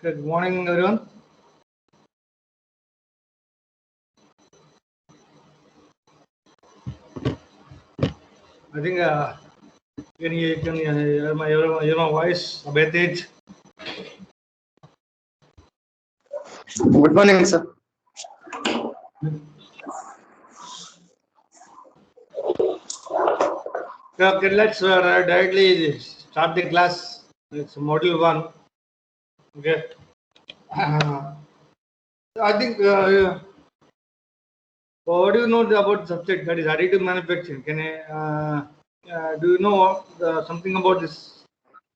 Good morning, everyone. I think can hear my voice a bit. Good morning, sir. Okay, let's directly start the class. It's module 1. Okay. I think what do you know about subject that is additive manufacturing? Can do you know something about this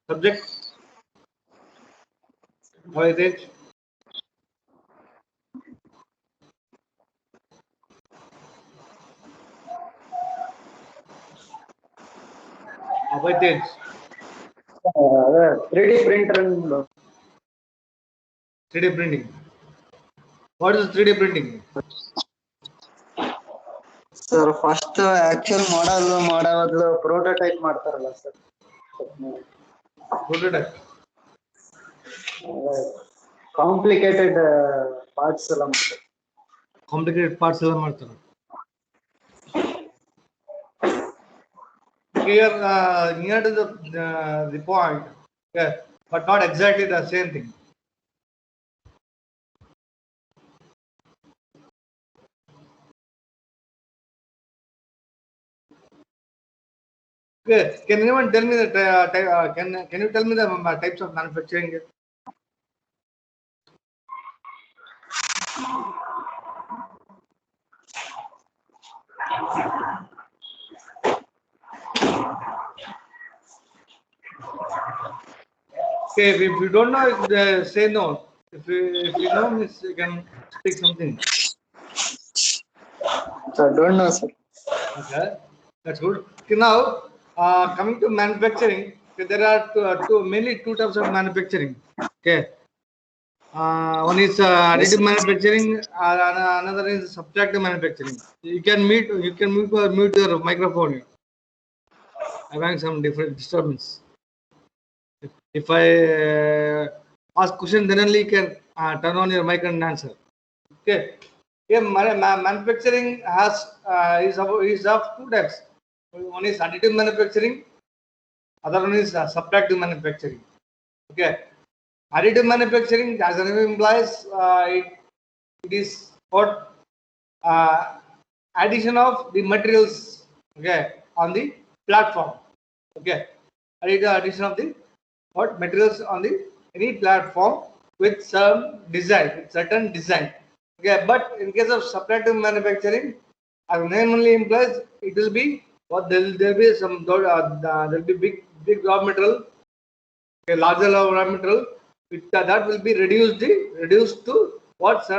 subject? How is it? How it is? 3D printer and 3D printing. What is 3D printing? sir, first actual model prototype ಮಾಡ್ತಾರಲ್ಲ sir. Prototype. Complicated parts ಎಲ್ಲ ಮಾಡ್ತಾರೆ. Complicated parts ಎಲ್ಲ ಮಾಡ್ತಾರೆ. Here near to the point, yeah, but not exactly the same thing. Okay, can anyone tell me that can you tell me the types of manufacturing? Okay, if you don't know, say no. If you know, means you can speak something. So don't know, sir. Okay, that's good. Okay, now coming to manufacturing, okay, there are mainly two types of manufacturing. Okay, one is additive manufacturing, another is subtractive manufacturing. You can mute your microphone. I'm having some different disturbance. If I ask question, then only you can turn on your mic and answer. Okay. Yeah, manufacturing is of two types. One is additive manufacturing, other one is subtractive manufacturing. Okay. Additive manufacturing, as the name implies, it is what addition of the materials, okay, on the platform. Okay, addition of the what materials on the any platform with some design, with certain design. Okay, but in case of subtractive manufacturing, as the name only implies, it will be what there will be some there will be big raw material, a larger raw material, which that will be reduced to whatever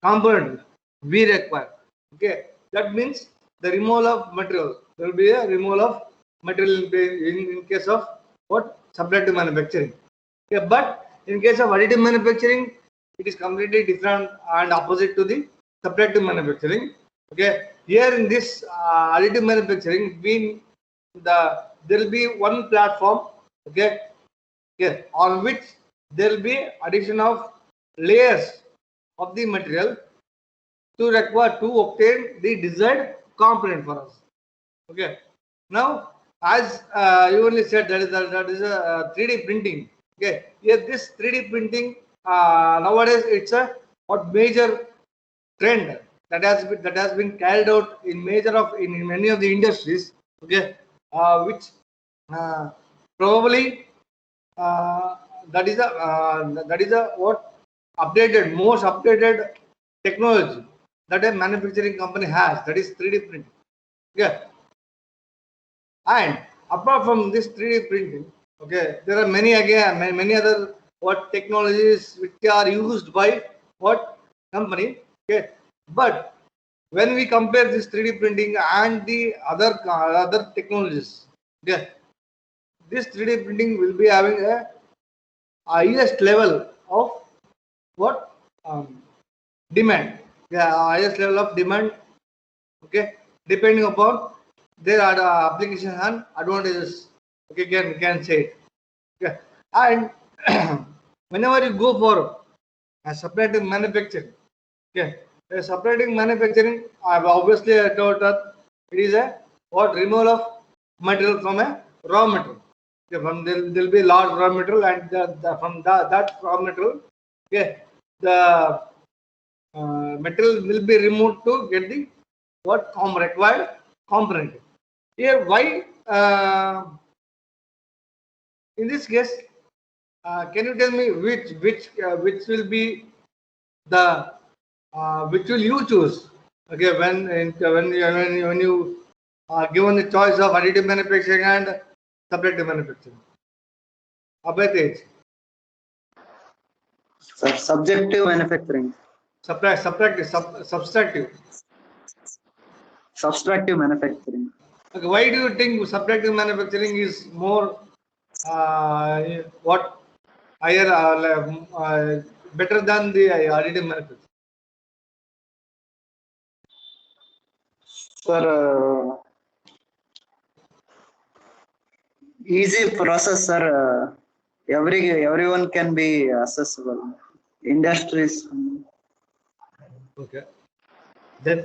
component we require. Okay, that means the removal of material. There will be a removal of material in case of what subtractive manufacturing. Okay, but in case of additive manufacturing, it is completely different and opposite to the subtractive manufacturing. Okay, here in this additive manufacturing, there will be one platform. Okay, okay, on which there will be addition of layers of the material to require to obtain the desired component for us. Okay, now as you only said, that is a 3D printing. Okay, yes, this 3D printing nowadays it's a what major trend that has been carried out in many of the industries. Okay, which probably that is a what most updated technology that a manufacturing company has, that is 3D printing. Yeah, and apart from this 3D printing, okay, there are many other what technologies which are used by what company. Okay, but when we compare this 3D printing and the other technologies, okay, this 3D printing will be having a highest level of what demand. Yeah, highest level of demand. Okay, depending upon their application and advantages. Okay, can say it. Yeah, And whenever you go for a suppletive manufacturing, okay, a suppletive manufacturing, obviously I told that it is a what removal of material from a raw material. Okay, from there'll be large raw material, and from that raw material, okay, the material will be removed to get the what required component. Here, why in this case? Can you tell me which will be the which will you choose? Okay, when you given the choice of additive manufacturing and suppletive manufacturing. Abhay, Sir, subjective manufacturing. subtractive. Subtractive manufacturing. Okay, why do you think subtractive manufacturing is more what higher better than the additive manufacturing? Sir, easy process, sir. Everyone can be accessible. Industries. Okay. Then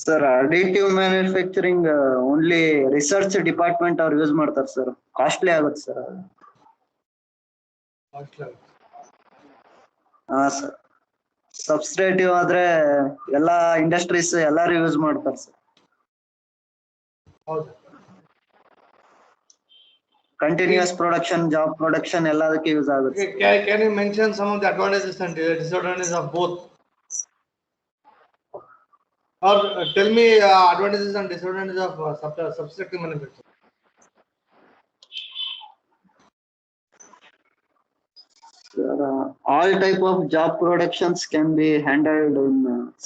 Sir, additive manufacturing only research department ಅವ್ರು use ಮಾಡ್ತಾರೆ sir. Costly ಆಗುತ್ತೆ sir. ಹಾ sir. ಸಬ್ಸ್ಟ್ರೇಟಿವ್ ಆದ್ರೆ ಎಲ್ಲಾ industries ಎಲ್ಲಾರು use ಮಾಡ್ತಾರೆ sir. ಹೌದು. Continuous production, job production ಎಲ್ಲದಕ್ಕೆ ಯೂಸ್ ಆಗುತ್ತೆ. Can you mention some of the advantages and disadvantages of both? Or tell me advantages and disadvantages of subtractive manufacturing. All type of job productions can be handled in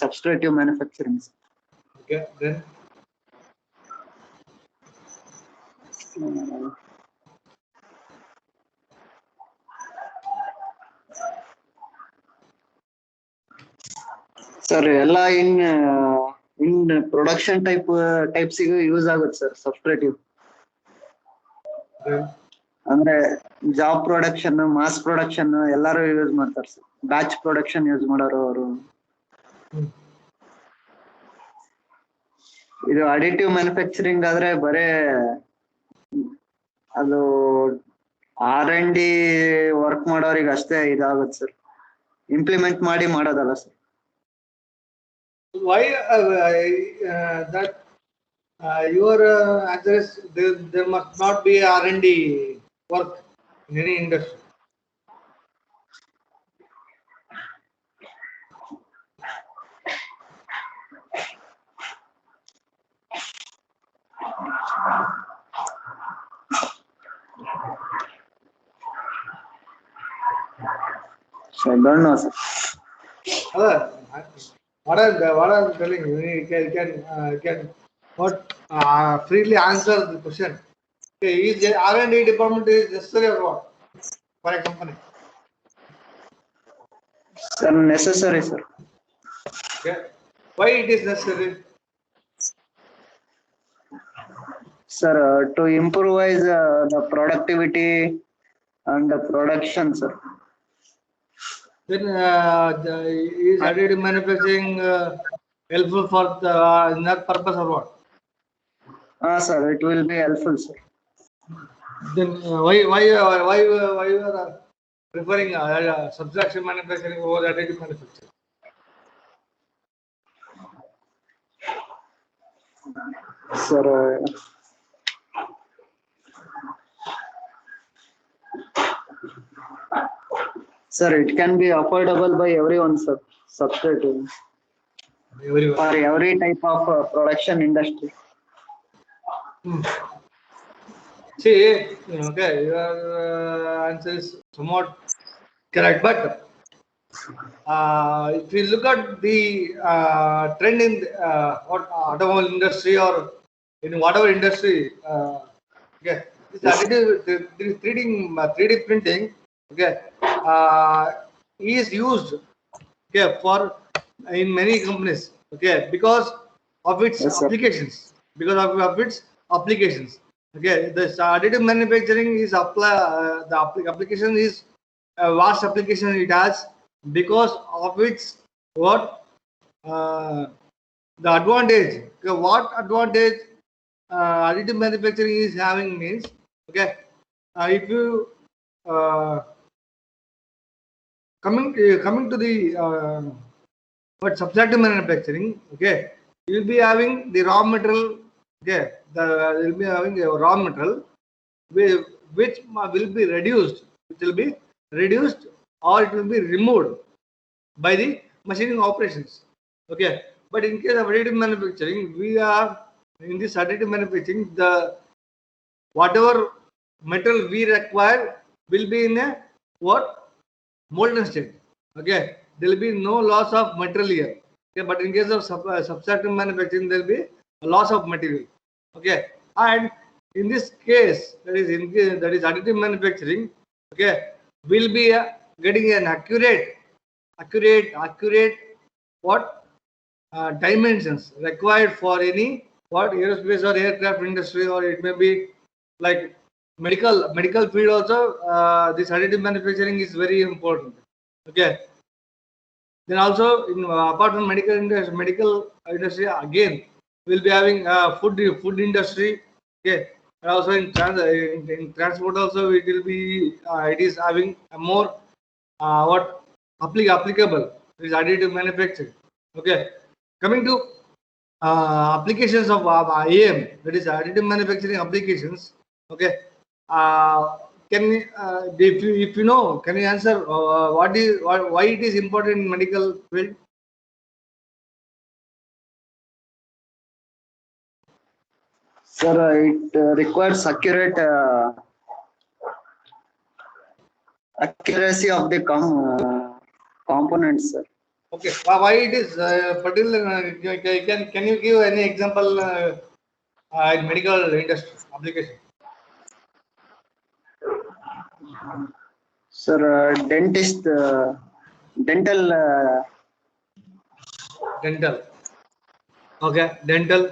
subtractive manufacturing. Okay, then sir ಎಲ್ಲ ಇನ್ production ಟೈಪ್ಸಿಗೂ use ಆಗುತ್ತೆ sir ಸಬ್ಸ್ಟ್ರೇಟಿವ್. ಅಂದ್ರೆ job production, mass production ಎಲ್ಲಾರು use ಮಾಡ್ತಾರೆ sir. Batch production use ಮಾಡೋರು ಅವರು. ಇದು additive manufacturing ಆದ್ರೆ ಬರೇ ಅದು R&D ವರ್ಕ್ ಮಾಡೋರಿಗೆ ಅಷ್ಟೇ ಇದಾಗುತ್ತೆ ಸರ್. ಇಂಪ್ಲಿಮೆಂಟ್ ಮಾಡಿ ಮಾಡೋದಲ್ಲ sir. why that your answer is there must not be R&D work in any industry? So I don't know sir. What I'm telling you, you can what freely answer the question. Okay, is R&D department is necessary or what for a company? Sir, necessary sir. Okay, why it is necessary? Sir, to improvise the productivity and the production sir. Then is additive manufacturing helpful for in that purpose or what? Sir, it will be helpful sir. Then why you are preferring subtraction manufacturing over additive manufacturing? Sir, sir, it can be affordable by everyone sir. Substitute for every type of production industry. See, okay, your answer is somewhat correct, but if you look at the trend in what automobile industry or in whatever industry, okay, this additive, this 3D printing, okay, is used, okay, for in many companies. Okay, because of its Yes, sir. applications. Because of its applications. Okay, the additive manufacturing is application is a vast application it has because of its what the advantage. Okay, what advantage additive manufacturing is having means, okay, if you coming to the but subtractive manufacturing, okay, you will be having the raw material, okay, you will be having a raw material which will be reduced, or it will be removed by the machining operations. Okay, but in case of additive manufacturing, we are in this additive manufacturing, the whatever metal we require will be in a what molten state. Okay, there will be no loss of material here. Okay, but in case of subtractive manufacturing, there will be a loss of material. Okay, and in this case, that is additive manufacturing. Okay, will be getting an accurate what dimensions required for any what aerospace or aircraft industry, or it may be like medical field also. This additive manufacturing is very important. Okay, then also in apart from medical industry again we'll be having food industry. Okay, and also in transport also it will be it is having a more what applicable is additive manufacturing. Okay, coming to applications of IAM, that is additive manufacturing applications. Okay, can we, if you know, can you answer why it is important in medical field? Sir, it requires accuracy of the components, sir. Okay, why it is particular? Can you give any example in medical industry application? Sir, dental Dental. Okay, dental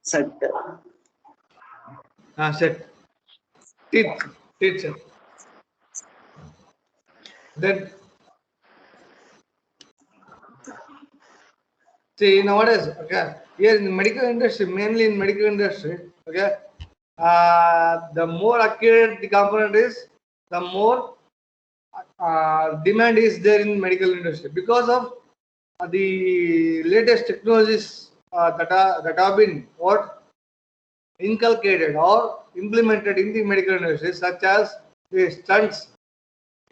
set. set teeth set. Then see nowadays, okay, here in medical industry, mainly in medical industry, okay, the more accurate the component is, the more demand is there in medical industry because of the latest technologies that have been what inculcated or implemented in the medical industry, such as the stunts.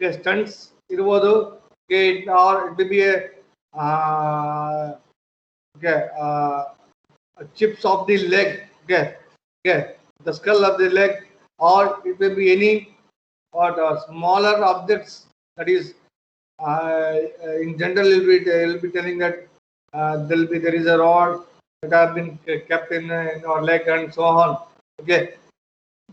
Okay, stunts irbodu. Okay, or it may be a okay, chips of the leg. Okay, okay, the skull of the leg, or it may be any or the smaller objects. That is, in general, will be telling that there is a rod that have been kept in our leg and so on. Okay,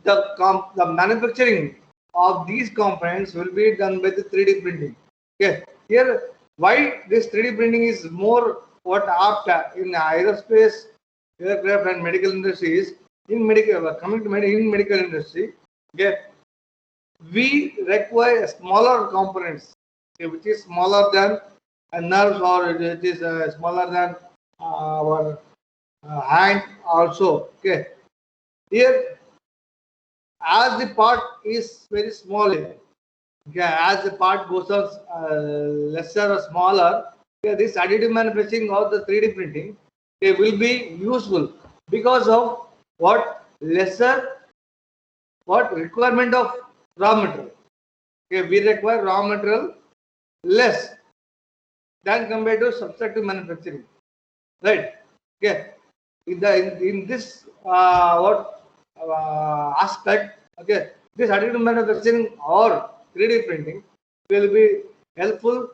the manufacturing of these components will be done by the 3D printing. Okay, here why this 3D printing is more what apt in aerospace, aircraft and medical industries. In medical, coming to in medical industry, okay, we require smaller components, okay, which is smaller than a nerve, or it is smaller than our hand also. Okay, here as the part is very small, okay, as the part goes on lesser or smaller, okay, this additive manufacturing or the 3D printing, okay, will be useful because of what lesser what requirement of raw material. Okay, we require raw material less than compared to subtractive manufacturing, right? Okay, in this what aspect, okay, this additive manufacturing or 3D printing will be helpful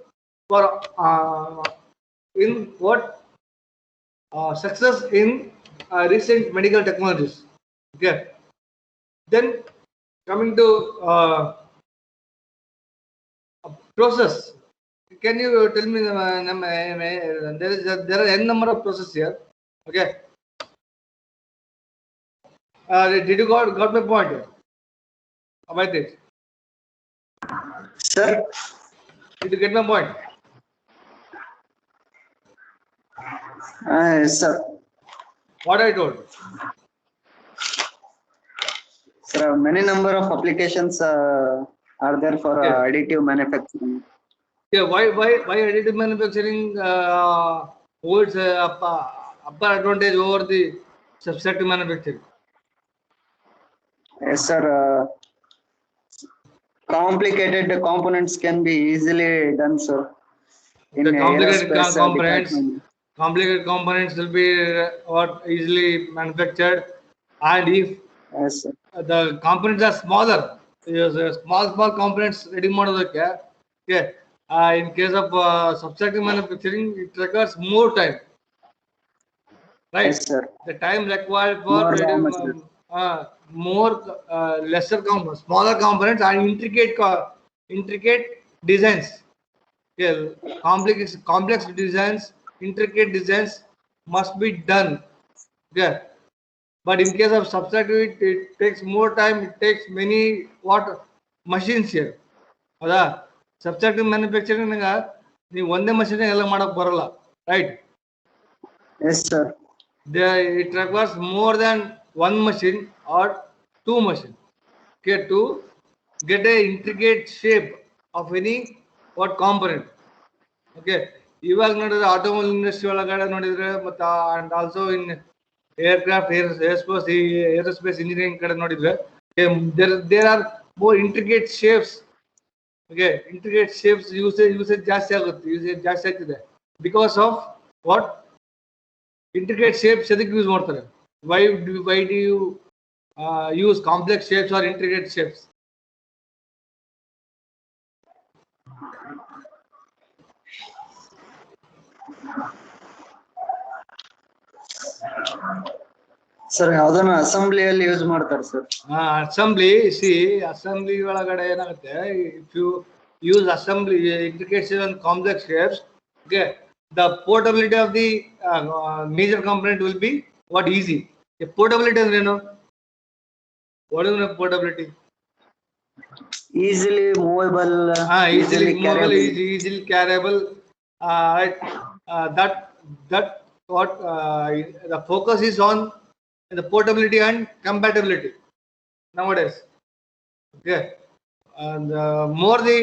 for in what success in recent medical technologies. Okay, then coming to process. can you tell me there are n number of processes here? Okay. Did you got my point here? About it? Sir, Did you get my point? sir. What I told? Sir, many number of applications are there for additive manufacturing. Yeah, why additive manufacturing holds upper advantage over the subtractive manufacturing? Yes, sir. Complicated components can be easily done, sir. In The complicated aerospace department. complicated components will be easily manufactured, and if Yes, sir. the components are smaller, small components ready model. Okay. In case of subtractive manufacturing, it requires more time, right? Yes, sir. The time required for More raw material. lesser components, smaller components, and intricate designs. Yeah, complex designs, intricate designs must be done. Yeah, but in case of subtractive, it takes more time. It takes many machines here. Ada subtractive manufacturing ನೀವು ಒಂದೇ machine ಎಲ್ಲ ಮಾಡಕ್ ಬರಲ್ಲ, right? Yes, sir. It requires more than one machine or two machines, okay, to get a intricate shape of any component. Okay, ಇವಾಗ ನೋಡಿದ್ರೆ automobile industry ಒಳಗಡೆ ನೋಡಿದ್ರೆ ಮತ್ತೆ and also in aircraft aerospace engineering ಕಡೆ ನೋಡಿದ್ರೆ there are more intricate shapes. Okay, intricate shapes usage ಜಾಸ್ತಿ ಆಗುತ್ತೆ, usage ಜಾಸ್ತಿ ಆಗ್ತಿದೆ because of what intricate shapes ಎದಕ್ಕೆ ಯೂಸ್ ಮಾಡ್ತಾರೆ? Why do you use complex shapes or intricate shapes? Sir ಯಾವ್ದನ್ನ ಅಸೆಂಬ್ಲಿಯಲ್ಲಿ ಯೂಸ್ ಮಾಡ್ತಾರೆ ಸರ್. ಅಸೆಂಬ್ಲಿ ಒಳಗಡೆ ಏನಾಗುತ್ತೆ, if you use assembly intricate shapes and complex shapes, okay, the portability of the major component will be easy. Portability ಅಂದ್ರೆ ಏನು? What is portability? Easily movable. Easily carryable. Right. That what the focus is on the portability and compatibility nowadays. Okay, and more the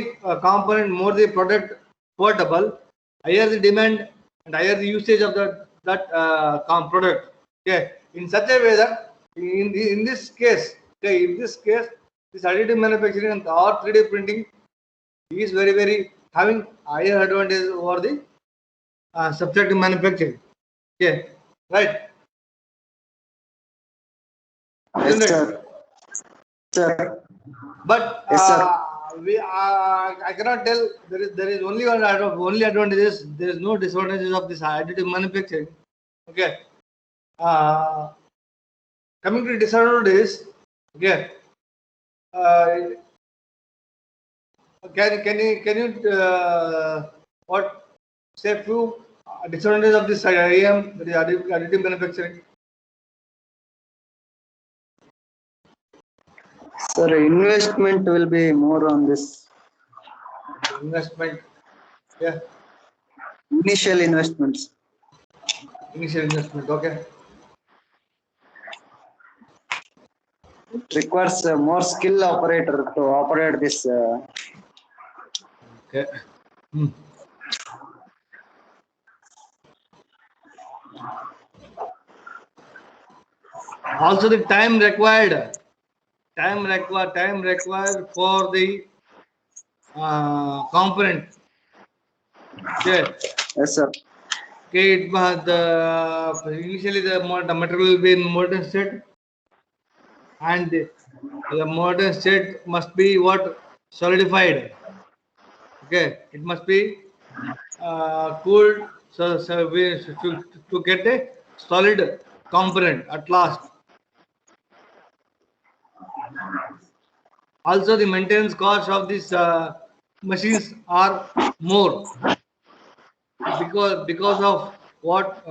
component, more the product portable, higher the demand and higher the usage of that product. Okay, in such a way that in this case, this additive manufacturing and or 3D printing is very having higher advantage over the subtractive manufacturing. Okay, right? Yes, sir. Sir. But yes, sir. I cannot tell. There is only advantages. There is no disadvantages of this additive manufacturing. Okay. Coming to disadvantages. Okay. Can you say few disadvantages of this IAM, that is additive manufacturing? Sir, investment will be more on this. Investment, yeah. Initial investments. Okay. It requires more skill operator to operate this. Okay. Also, the time required for the component. Okay. Yes, sir. Okay, initially the material will be in molten state, and the molten state must be solidified. Okay, it must be cooled to get a solid component at last. Also, the maintenance cost of these machines are more. because of what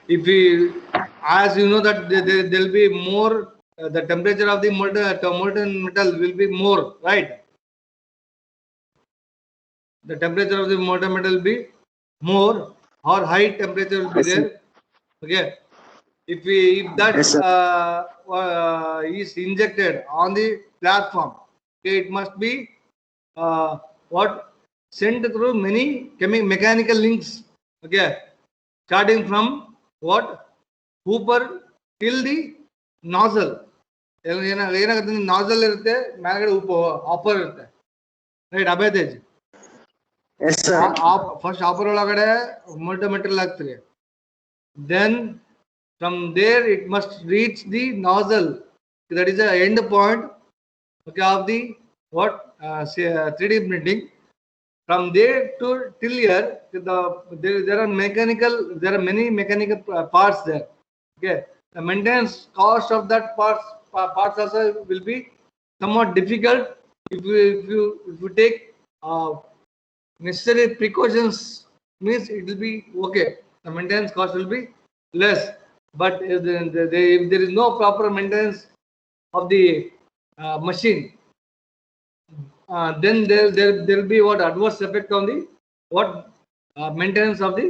if we, as you know that there will be more the temperature of the molten metal will be more, right? The temperature of the molten metal will be more, or high temperature will be Yes, sir. there. Okay, if that Yes, sir. is injected on the platform, okay, it must be what sent through many mechanical links. Okay, starting from what hooper till the nozzle. ಏನಾಗುತ್ತೆ nozzle ಇರುತ್ತೆ, ಮೇಲ್ಗಡೆ hopper ಇರುತ್ತೆ, right Abhayatej. Yes, sir. First hopper ಒಳಗಡೆ material ಹಾಕ್ತೀರಿ, then from there it must reach the nozzle, that is the end point, okay, of the what 3D printing. From there to till here there are many mechanical parts there. Okay, the maintenance cost of that parts also will be somewhat difficult if you take necessary precautions, means it will be okay, the maintenance cost will be less. But if there is no proper maintenance of the machine, then there will be what adverse effect on the what maintenance of the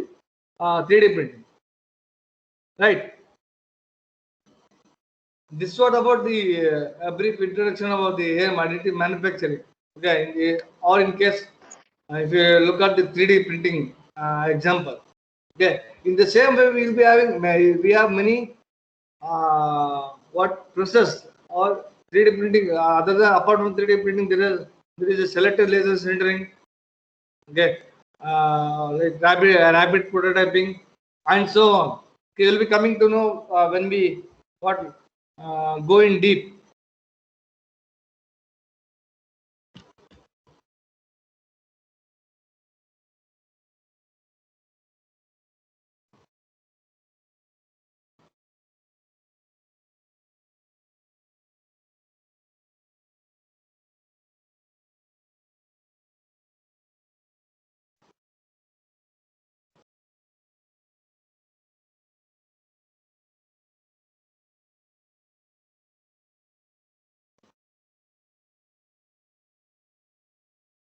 3D printing, right? This was about the a brief introduction about the AM additive manufacturing. Okay, or in case if you look at the 3D printing example, okay, in the same way we have many what process or 3D printing other than apart from 3D printing, there is a selective laser sintering, okay, like rapid prototyping and so on. Okay, you'll be coming to know when we what go in deep.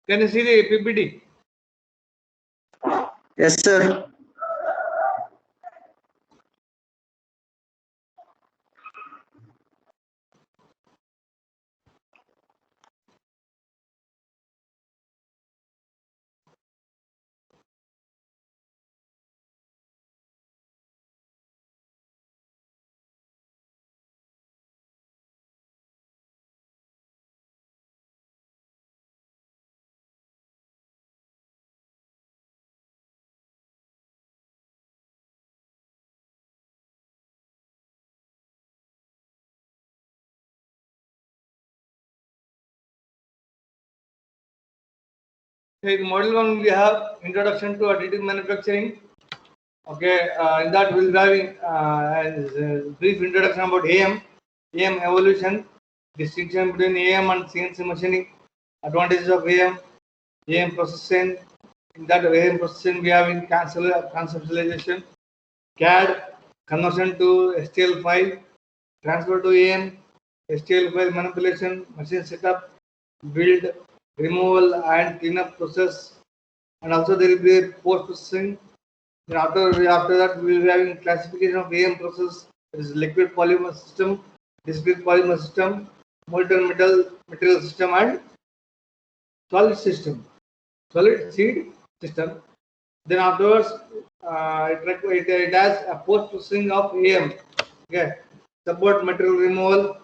Can you see the PPT? Yes, sir. In model 1 we have introduction to additive manufacturing. Okay, in that we'll be having a brief introduction about AM evolution, distinction between AM and CNC machining, advantages of AM processing. In that AM processing we have in conceptualization, CAD, conversion to STL file, transfer to AM, STL file manipulation, machine setup, build, removal and cleanup process, and also there will be post processing. Then after that we will be having classification of AM process, that is liquid polymer system, discrete polymer system, molten material system, and solid seed system. Then afterwards it has a post processing of AM. Okay, support material removal,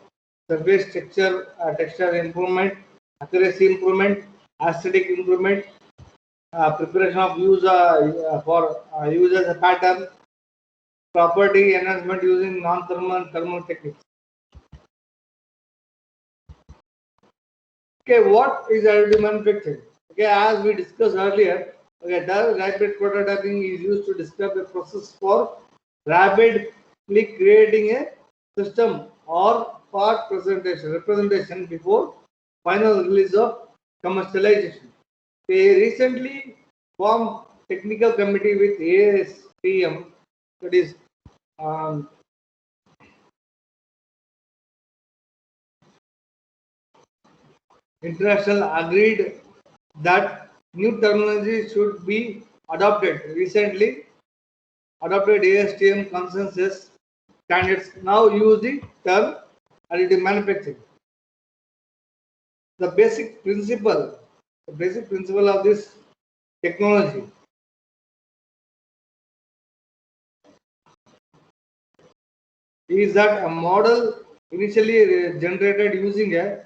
surface texture improvement, accuracy improvement, aesthetic improvement, preparation of use for use as a pattern, property enhancement using non-thermal thermal techniques. Okay, what is additive manufacturing? Okay, as we discussed earlier, okay, the rapid prototyping is used to describe a process for rapidly creating a system or part representation before final release of commercialization. A recently formed technical committee with ASTM, that is um, International, agreed that new terminology should be adopted. Recently adopted ASTM consensus standards now use the term additive manufacturing. The basic principle of this technology is that a model initially generated using a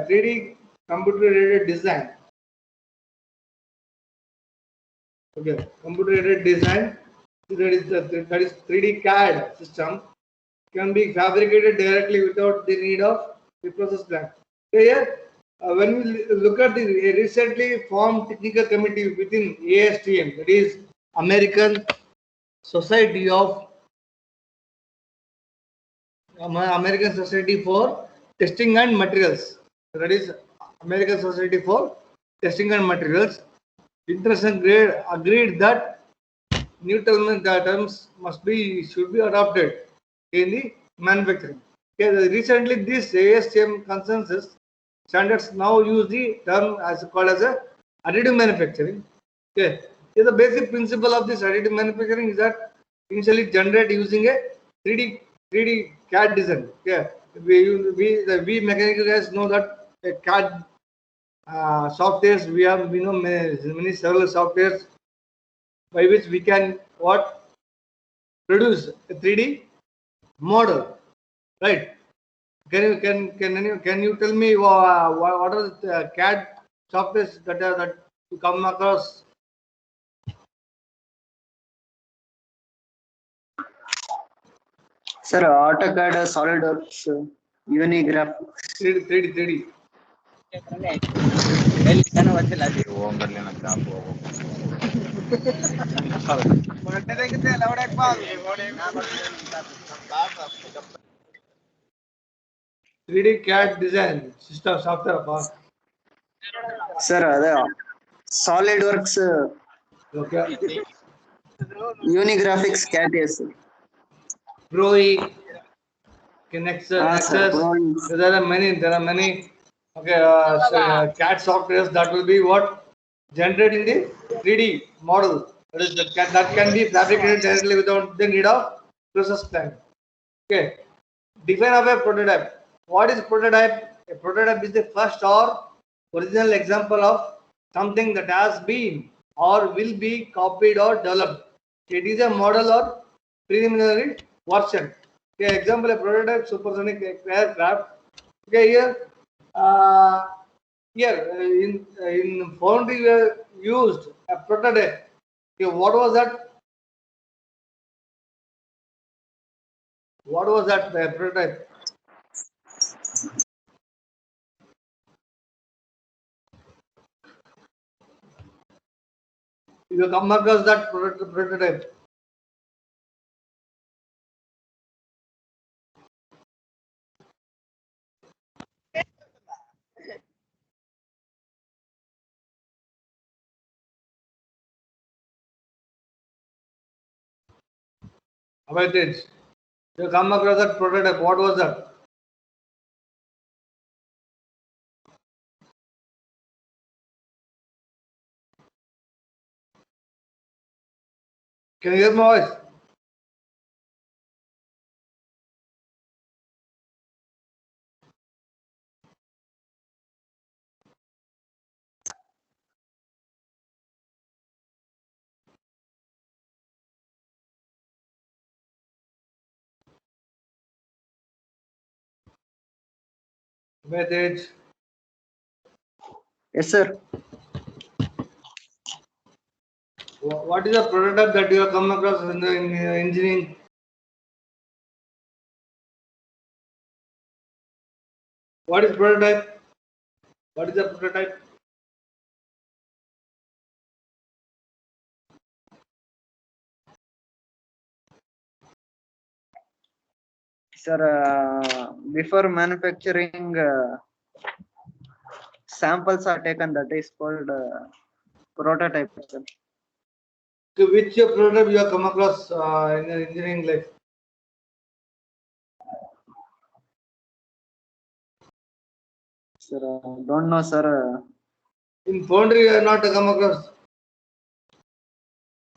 3D computer aided design. Okay, computer aided design, that is 3D CAD system, can be fabricated directly without the need of the process plant. So here, when we look at the recently formed technical committee within ASTM, that is American Society of American Society for Testing and Materials. That is American Society for Testing and Materials. International grade agreed that new terms should be adopted in the manufacturing. Okay, recently, this ASTM consensus standards now use the term as called as a additive manufacturing. Okay, so the basic principle of this additive manufacturing is that initially generate using a 3D CAD design. Okay, we mechanical guys know that a CAD softwares, we know many several softwares by which we can produce a 3D model, right? Can you tell me what are the CAD softwares that you come across? Sir, AutoCAD, SolidWorks, Unigraph. 3D. Three D CAD design system software. Sir, ಅದೇ SolidWorks, Okay. Unigraphics CAD is. Pro-E, Nexus. Pro-E. There are many. Okay, CAD softwares that will be generating the 3D model. That can be fabricated directly without the need of process time. Okay. Define of a prototype. What is prototype? A prototype is the first or original example of something that has been or will be copied or developed. It is a model or preliminary version. Okay, example, a prototype supersonic aircraft. Okay, in Foundry we used a prototype. Okay, what was that? What was that prototype? You come across that prototype. About it. You come across that prototype. What was that? Can you hear my voice? About it. Yes, sir. What is the prototype that you have come across in the engineering? What is prototype? What is the prototype? Sir, before manufacturing, samples are taken. That is called prototype, sir. So which product you have come across in your engineering life? Sir, don't know, sir. In foundry, you have not come across.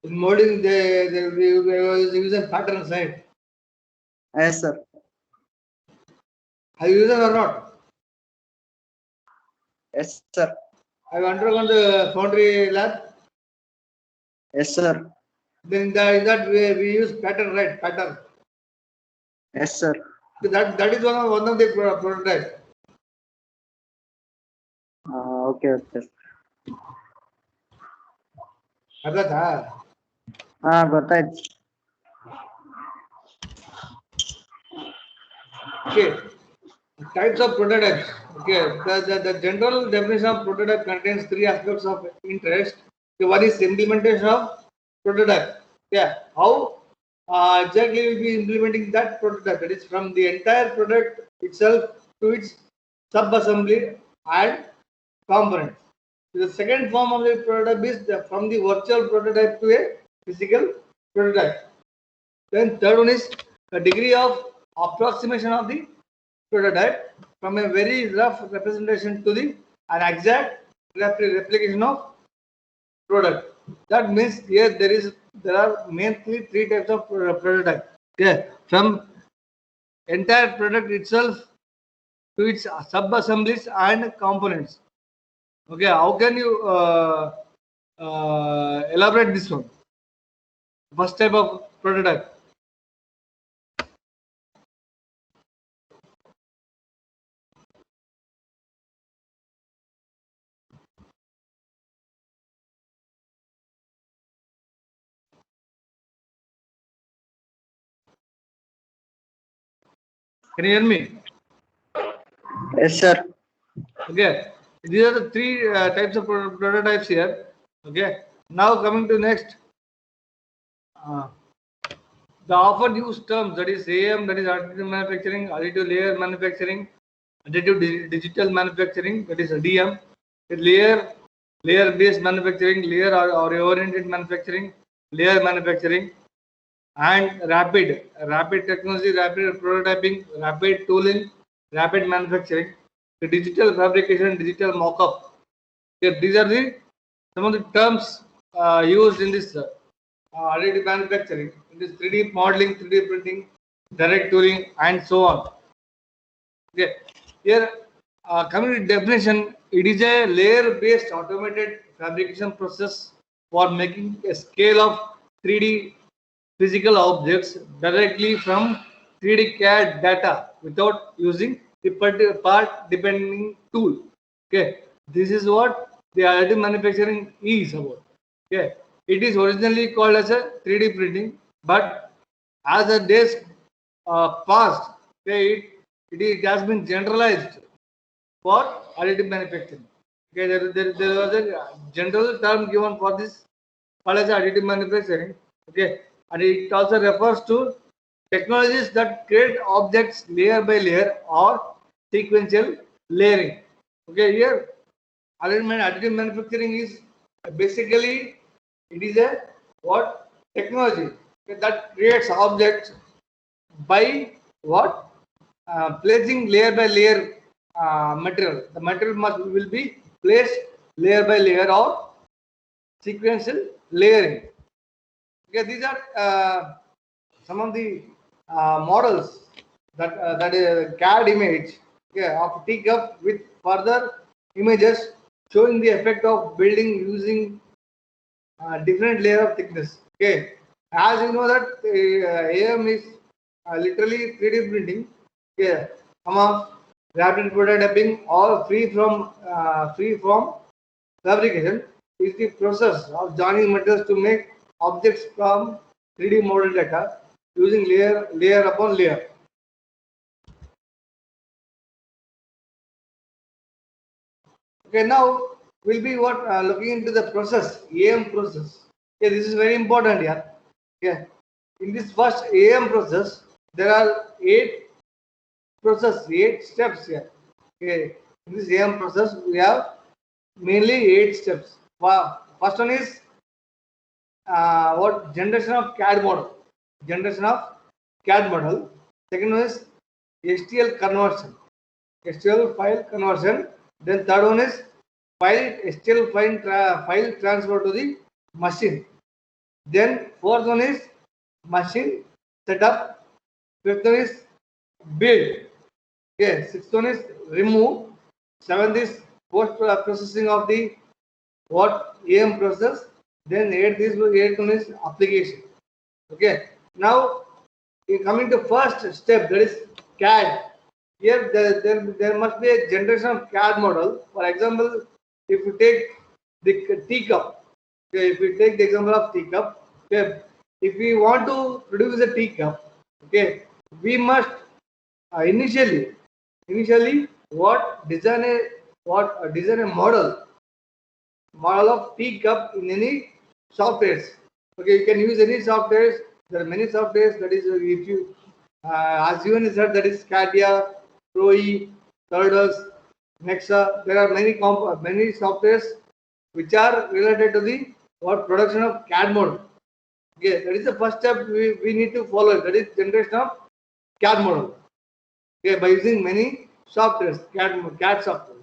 In molding, they were using patterns, right? Yes, sir. Have you used it or not? Yes, sir. Have you undergone the foundry lab? Yes, sir. Then in that we use pattern, right? Pattern. Yes, sir. So that is one of the prototypes. Okay, okay. ಅರ್ಥಾಯ್ತಾ? ಗೊತ್ತಾಯ್ತು. Okay. Types of prototypes. Okay. The general definition of prototype contains three aspects of interest. Okay, one is implementation of prototype. Yeah. How exactly will be implementing that prototype? That is from the entire product itself to its sub-assembly and components. The second form of the prototype is from the virtual prototype to a physical prototype. Then third one is a degree of approximation of the prototype from a very rough representation to an exact replication of product. That means here there are mainly three types of prototype. Okay, from entire product itself to its sub assemblies and components. Okay, how can you elaborate this one? First type of prototype. Can you hear me? Yes, sir. Okay, these are the three types of prototypes here. Okay, now coming to next, the often used terms, that is AM, that is additive manufacturing, additive layer manufacturing, additive digital manufacturing, that is DM, layer based manufacturing, layer or oriented manufacturing, layer manufacturing, and rapid technology, rapid prototyping, rapid tooling, rapid manufacturing, the digital fabrication, digital mock-up. Okay, these are the some of the terms used in this additive manufacturing, in this 3D modeling, 3D printing, direct tooling, and so on. Okay, here coming to definition, it is a layer-based automated fabrication process for making a scale of 3D physical objects directly from 3D CAD data without using the part depending tool. Okay, this is what the additive manufacturing is about. Okay, it is originally called as a 3D printing, but as the days passed, okay, it has been generalized for additive manufacturing. Okay, there was a general term given for this called as additive manufacturing. Okay, and it also refers to technologies that create objects layer by layer or sequential layering. Okay, here additive manufacturing is basically it is a what technology that creates objects by what placing layer by layer material. The material will be placed layer by layer or sequential layering. Okay, these are some of the models that is CAD image, okay, of teacup with further images showing the effect of building using different layer of thickness. Okay, as you know that AM is literally 3D printing. Okay, rapid prototyping or free from fabrication is the process of joining materials to make objects from 3D model data using layer upon layer. Okay, now we'll be looking into the process, AM process. Okay, this is very important here. Okay, in this first AM process, there are 8 process, 8 steps here. Okay, in this AM process, we have mainly 8 steps. First one is what generation of CAD model. Generation of CAD model. Second one is STL conversion. STL file conversion. Then third one is STL file transfer to the machine. Then fourth one is machine setup. Fifth one is build. Okay. Sixth one is remove. Seventh is post processing of the what AM process. Then eighth one is application. Okay. Now coming to first step, that is CAD. Here there must be a generation of CAD model. For example, if you take the teacup, okay, if we take the example of teacup, okay, if we want to produce a teacup, okay, we must initially what design a model of teacup in any softwares. Okay, you can use any softwares. There are many softwares. That is, if you as given is that is CATIA, ProE, SolidWorks, Nexa. There are many softwares which are related to the what production of CAD model. Okay, that is the first step we need to follow. That is generation of CAD model. Okay, by using many softwares, CAD software.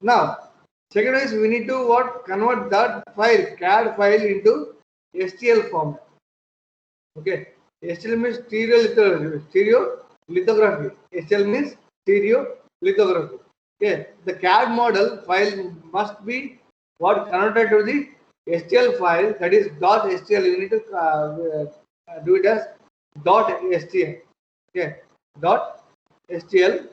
Now, second is we need to convert that file, CAD file into STL format. Okay, STL means stereo lithography. STL means stereo lithography. Okay, the CAD model file must be converted to the STL file, that is .stl. You need to do it as .stl. Okay, .stl.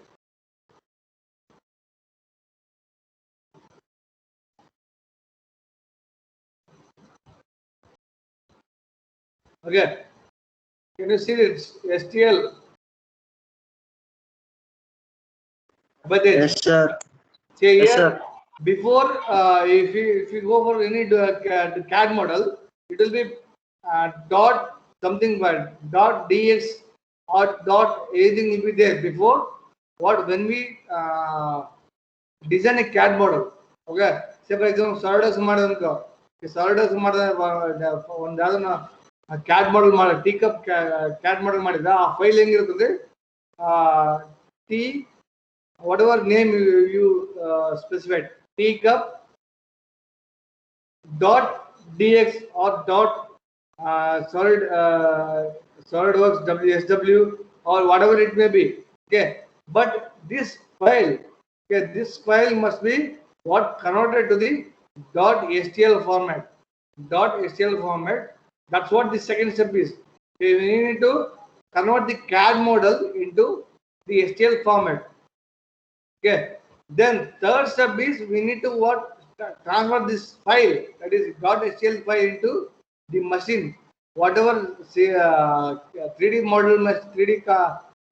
Okay, can you see it? STL. But Yes, sir. say Yes, here, sir. before if you go for any CAD model, it will be dot something by dot dx or dot anything will be there before when we design a CAD model. Okay, say for example SolidWorks ಮಾಡಿದಂತ SolidWorks ಮಾಡಿದ ಒಂದು ಯಾವ್ದನ್ನ CAD model ಮಾಡಿ teacup CAD model ಮಾಡಿದ ಆ file ಹೆಂಗಿರುತ್ತೆ T whatever name you specified, teacup dot dx or dot SolidWorks WSW or whatever it may be. Okay, but this file, okay, this file must be converted to the .stl format. .stl format. That's what the second step is. Okay, we need to convert the CAD model into the STL format. Okay, then third step is we need to transfer this file, that is .stl file into the machine. Whatever say 3D model, 3D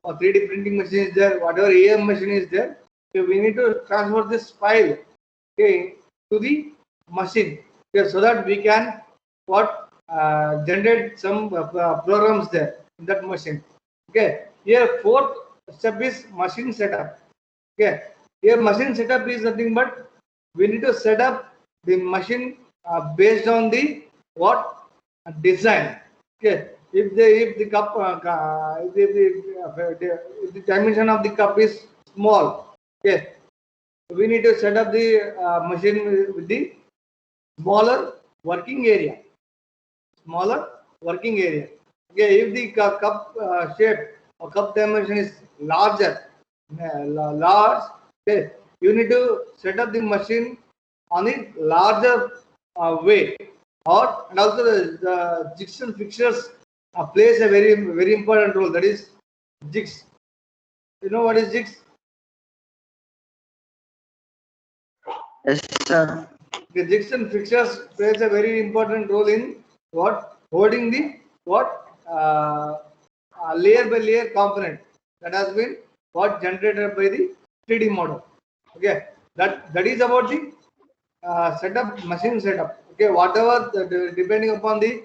or 3D printing machine is there, whatever AM machine is there, so we need to transfer this file, okay, to the machine, okay, so that we can generate some programs there in that machine. Okay, here fourth step is machine setup. Okay, here machine setup is nothing but we need to set up the machine based on the design. Okay, if the cup if the dimension of the cup is small, okay, we need to set up the machine with the smaller working area. Okay, if the cup shape or cup dimension is large, okay, you need to set up the machine on a larger way, and also the jigs and fixtures plays a very important role. That is jigs. You know what is jigs? Yes, sir. The jigs and fixtures plays a very important role in holding the layer by layer component that has been generated by the 3D model. Okay, that is about the setup, machine setup. Okay, whatever depending upon the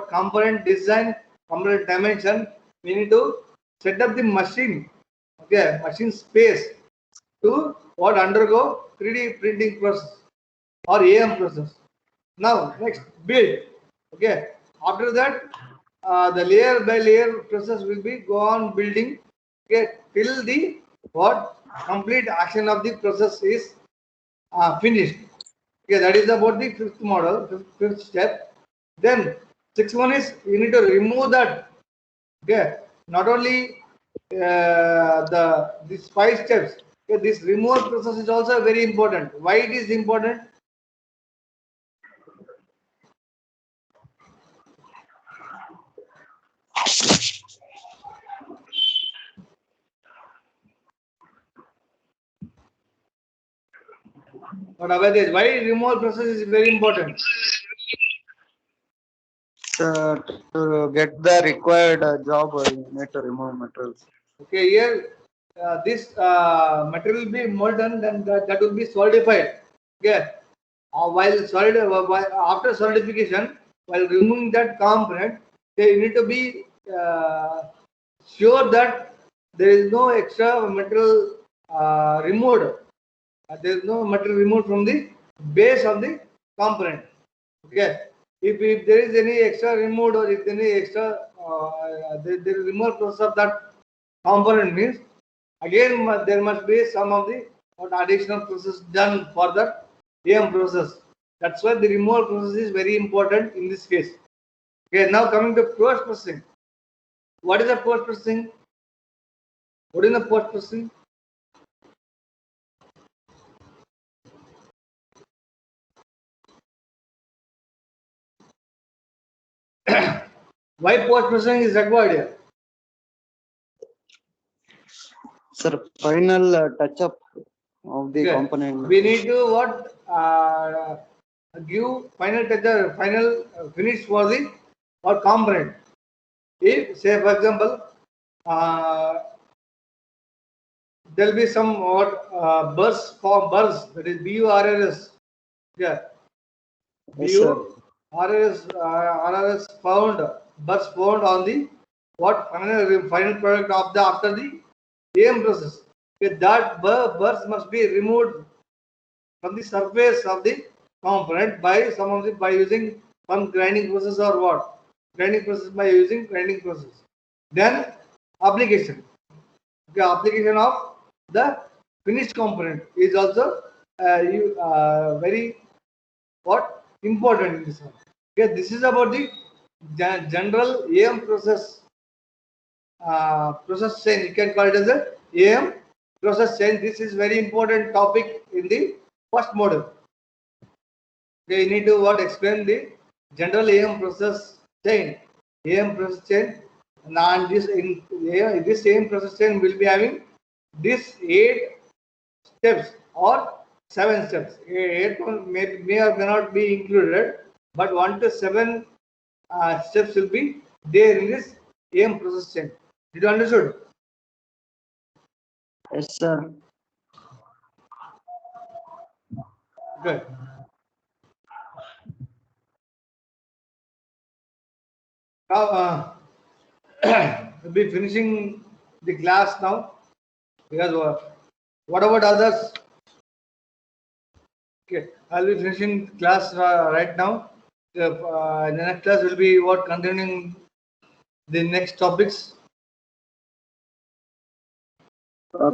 component design, component dimension, we need to set up the machine okay, machine space to what undergo 3D printing process or AM process. Now next build. Okay, after that the layer by layer process will be go on building, okay, till the what complete action of the process is finished. Okay, that is about the fifth model, fifth step. Then sixth one is you need to remove that. Okay, not only these five steps. Okay, this removal process is also very important. Why it is important? What about this? Why removal process is very important? To get the required job, you need to remove materials. Okay, here this material will be molten, then that will be solidified. Okay, while after solidification, while removing that component, they need to be sure that there is no extra material removed. There is no material removed from the base of the component. Okay, if there is any extra removed or if any extra there is removal process of that component means again there must be some of the additional process done for that AM process. That's why the removal process is very important in this case. Okay, now coming to post processing. What is the post processing? What is the post processing? Why post processing is required here? Sir, final touch up of the component. We need to what give final touch, final finish for the component. If say for example, there will be some what bursts that is BURRS. Yeah, BURRS found bursts found on the what final product of the after the AM process. Okay, that burst must be removed from the surface of the component by by using some grinding process or what grinding process by using grinding process. Then application. Okay, application of the finished component is also very what important in this one. Okay, this is about the general AM process process chain. You can call it as a AM process chain. This is very important topic in the first module. Okay, you need to what explain the general AM process chain. AM process chain. And this in this AM process chain will be having this 8 steps or 7 steps. 8 may or may not be included, but 1 to 7 steps will be there in this AM process chain. Did you understood? Yes, sir. Good. Now we'll be finishing the class now because what about others? Okay, I'll be finishing class right now. The next class will be what continuing the next topics.